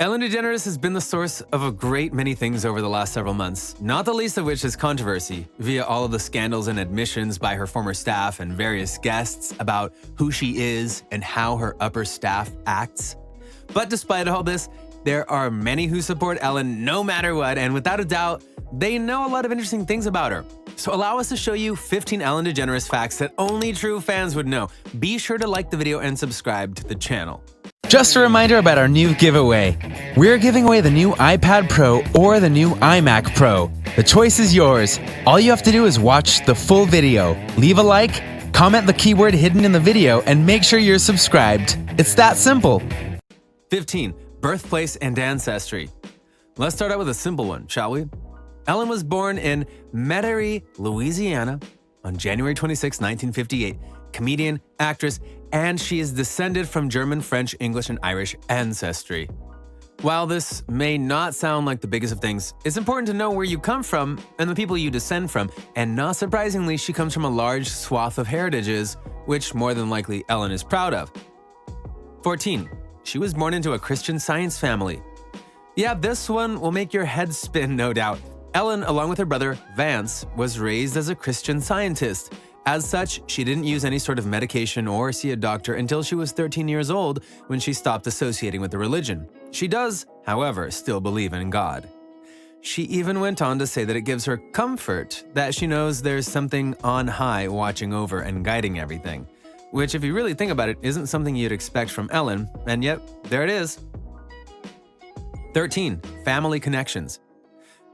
Ellen DeGeneres has been the source of a great many things over the last several months, not the least of which is controversy, via all of the scandals and admissions by her former staff and various guests about who she is and how her upper staff acts. But despite all this, there are many who support Ellen no matter what, and without a doubt, they know a lot of interesting things about her. So allow us to show you 15 Ellen DeGeneres facts that only true fans would know. Be sure to like the video and subscribe to the channel. Just a reminder about our new giveaway. We're giving away the new iPad Pro or the new iMac Pro. The choice is yours. All you have to do is watch the full video, leave a like, comment the keyword hidden in the video, and make sure you're subscribed. It's that simple. 15. Birthplace and ancestry. Let's start out with a simple one, shall we? Ellen was born in Metairie, Louisiana on January 26, 1958. Comedian, actress, and she is descended from German, French, English, and Irish ancestry. While this may not sound like the biggest of things, it's important to know where you come from and the people you descend from, and not surprisingly, she comes from a large swath of heritages, which more than likely Ellen is proud of. 14. She was born into a Christian Science family. Yeah, this one will make your head spin, no doubt. Ellen, along with her brother, Vance, was raised as a Christian Scientist. As such, she didn't use any sort of medication or see a doctor until she was 13 years old when she stopped associating with the religion. She does, however, still believe in God. She even went on to say that it gives her comfort that she knows there's something on high watching over and guiding everything, which if you really think about it, isn't something you'd expect from Ellen, and yet, there it is. 13. Family connections.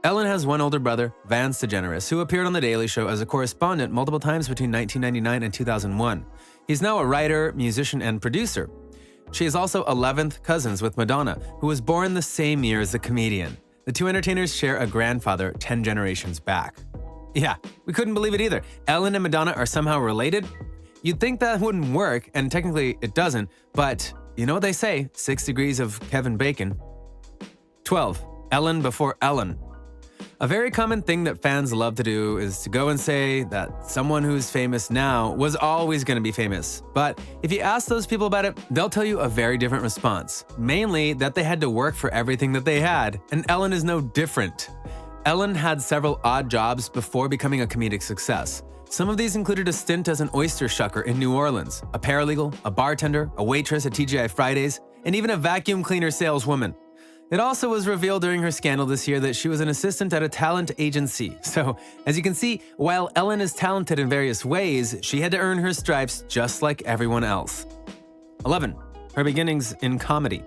Ellen has one older brother, Vance DeGeneres, who appeared on The Daily Show as a correspondent multiple times between 1999 and 2001. He's now a writer, musician, and producer. She is also 11th cousins with Madonna, who was born the same year as the comedian. The two entertainers share a grandfather 10 generations back. Yeah, we couldn't believe it either. Ellen and Madonna are somehow related? You'd think that wouldn't work, and technically it doesn't, but you know what they say, 6 degrees of Kevin Bacon. 12. Ellen before Ellen. A very common thing that fans love to do is to go and say that someone who's famous now was always going to be famous. But if you ask those people about it, they'll tell you a very different response. Mainly that they had to work for everything that they had, and Ellen is no different. Ellen had several odd jobs before becoming a comedic success. Some of these included a stint as an oyster shucker in New Orleans, a paralegal, a bartender, a waitress at TGI Fridays, and even a vacuum cleaner saleswoman. It also was revealed during her scandal this year that she was an assistant at a talent agency. So, as you can see, while Ellen is talented in various ways, she had to earn her stripes just like everyone else. 11. Her beginnings in comedy.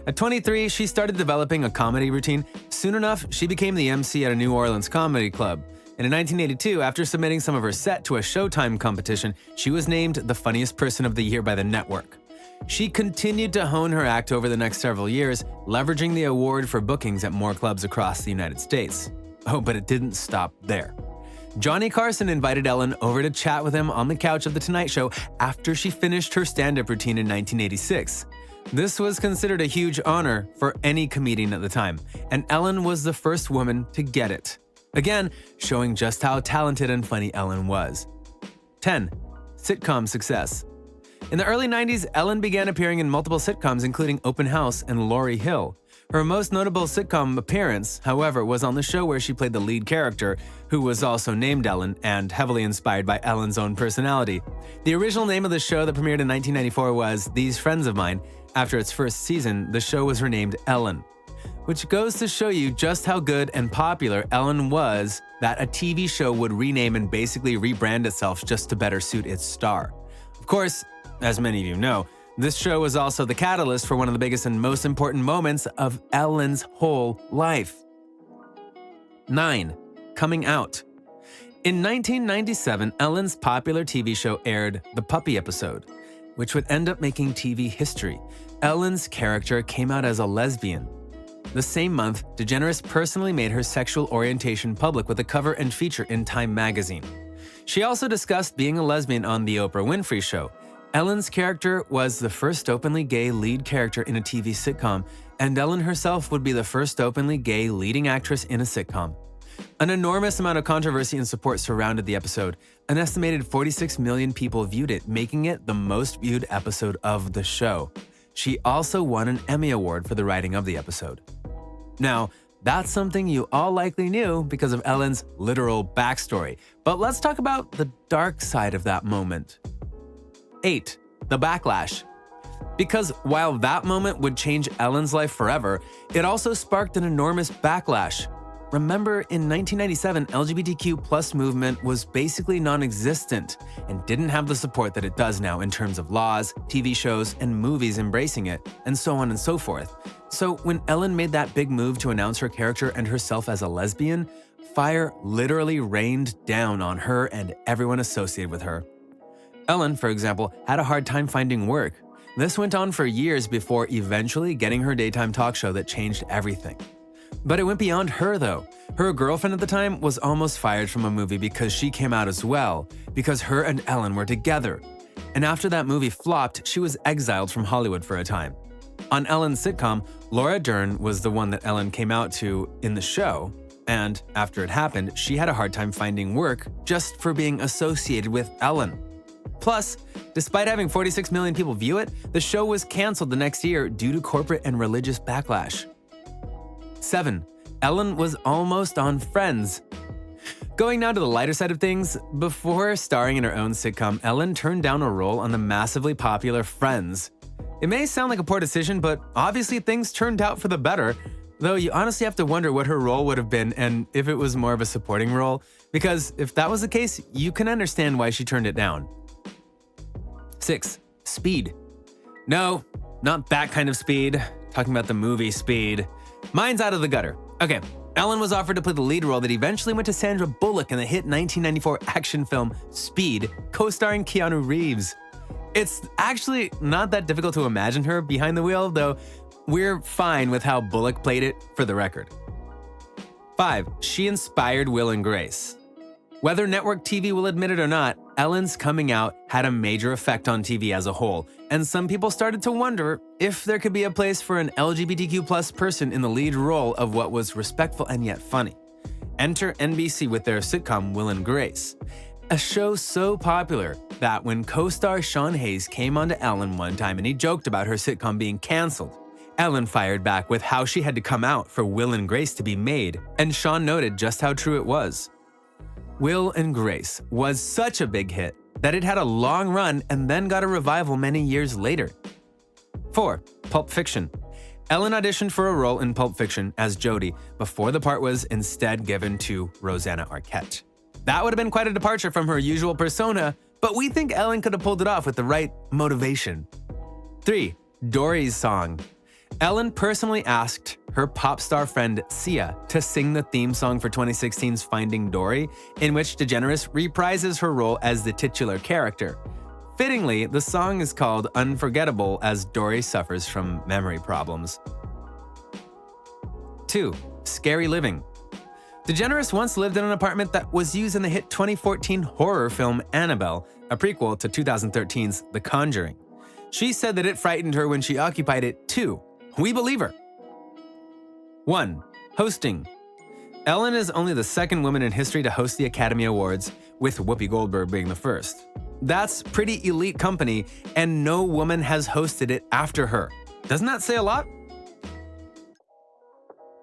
At 23, she started developing a comedy routine. Soon enough, she became the MC at a New Orleans comedy club. And in 1982, after submitting some of her set to a Showtime competition, she was named the funniest person of the year by the network. She continued to hone her act over the next several years, leveraging the award for bookings at more clubs across the United States. Oh, but it didn't stop there. Johnny Carson invited Ellen over to chat with him on the couch of The Tonight Show after she finished her stand-up routine in 1986. This was considered a huge honor for any comedian at the time, and Ellen was the first woman to get it. Again, showing just how talented and funny Ellen was. 10. Sitcom success. In the early 90s, Ellen began appearing in multiple sitcoms including Open House and Laurel Hill. Her most notable sitcom appearance, however, was on the show where she played the lead character, who was also named Ellen and heavily inspired by Ellen's own personality. The original name of the show that premiered in 1994 was These Friends of Mine. After its first season, the show was renamed Ellen. Which goes to show you just how good and popular Ellen was that a TV show would rename and basically rebrand itself just to better suit its star. Of course, as many of you know, this show was also the catalyst for one of the biggest and most important moments of Ellen's whole life. 9. Coming out. In 1997, Ellen's popular TV show aired The Puppy Episode, which would end up making TV history. Ellen's character came out as a lesbian. The same month, DeGeneres personally made her sexual orientation public with a cover and feature in Time magazine. She also discussed being a lesbian on The Oprah Winfrey Show. Ellen's character was the first openly gay lead character in a TV sitcom, and Ellen herself would be the first openly gay leading actress in a sitcom. An enormous amount of controversy and support surrounded the episode. An estimated 46 million people viewed it, making it the most viewed episode of the show. she also won an Emmy Award for the writing of the episode. Now, that's something you all likely knew because of Ellen's literal backstory, but let's talk about the dark side of that moment. 8. The backlash. Because while that moment would change Ellen's life forever, it also sparked an enormous backlash. Remember, in 1997, LGBTQ+ movement was basically non-existent and didn't have the support that it does now in terms of laws, TV shows, and movies embracing it, and so on and so forth. So when Ellen made that big move to announce her character and herself as a lesbian, fire literally rained down on her and everyone associated with her. Ellen, for example, had a hard time finding work. This went on for years before eventually getting her daytime talk show that changed everything. But it went beyond her, though. Her girlfriend at the time was almost fired from a movie because she came out as well, because her and Ellen were together. And after that movie flopped, she was exiled from Hollywood for a time. On Ellen's sitcom, Laura Dern was the one that Ellen came out to in the show, and after it happened, she had a hard time finding work just for being associated with Ellen. Plus, despite having 46 million people view it, the show was canceled the next year due to corporate and religious backlash. 7. Ellen was almost on Friends. Going now to the lighter side of things, before starring in her own sitcom, Ellen turned down a role on the massively popular Friends. It may sound like a poor decision, but obviously things turned out for the better, though you honestly have to wonder what her role would have been and if it was more of a supporting role, because if that was the case, you can understand why she turned it down. 6. Speed. No, not that kind of speed. Talking about the movie Speed. Mine's out of the gutter. Okay, Ellen was offered to play the lead role that eventually went to Sandra Bullock in the hit 1994 action film Speed, co-starring Keanu Reeves. It's actually not that difficult to imagine her behind the wheel, though we're fine with how Bullock played it for the record. 5. She inspired Will and Grace. Whether network TV will admit it or not, Ellen's coming out had a major effect on TV as a whole, and some people started to wonder if there could be a place for an LGBTQ+ person in the lead role of what was respectful and yet funny. Enter NBC with their sitcom Will and Grace, a show so popular that when co-star Sean Hayes came onto Ellen one time and he joked about her sitcom being canceled, Ellen fired back with how she had to come out for Will and Grace to be made, and Sean noted just how true it was. Will and Grace was such a big hit that it had a long run and then got a revival many years later. 4. Pulp Fiction. Ellen auditioned for a role in Pulp Fiction as Jodie before the part was instead given to Rosanna Arquette. That would have been quite a departure from her usual persona, but we think Ellen could have pulled it off with the right motivation. 3. DORY'S song. Ellen personally asked her pop star friend Sia to sing the theme song for 2016's Finding Dory, in which DeGeneres reprises her role as the titular character. Fittingly, the song is called Unforgettable as Dory suffers from memory problems. 2. Scary Living. DeGeneres once lived in an apartment that was used in the hit 2014 horror film Annabelle, a prequel to 2013's The Conjuring. She said that it frightened her when she occupied it too. We believe her. 1. Hosting. Ellen is only the second woman in history to host the Academy Awards, with Whoopi Goldberg being the first. That's pretty elite company, and no woman has hosted it after her. Doesn't that say a lot?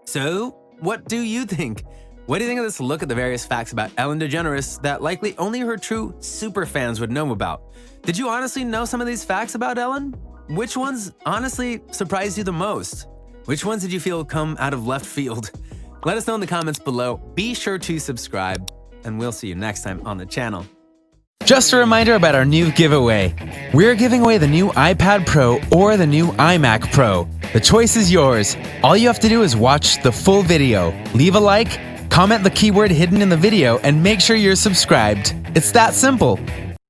So, what do you think? What do you think of this look at the various facts about Ellen DeGeneres that likely only her true superfans would know about? Did you honestly know some of these facts about Ellen? Which ones honestly surprised you the most? Which ones did you feel come out of left field? Let us know in the comments below. Be sure to subscribe, and we'll see you next time on the channel. Just a reminder about our new giveaway. We're giving away the new iPad Pro or the new iMac Pro. The choice is yours. All you have to do is watch the full video, leave a like, comment the keyword hidden in the video, and make sure you're subscribed. It's that simple.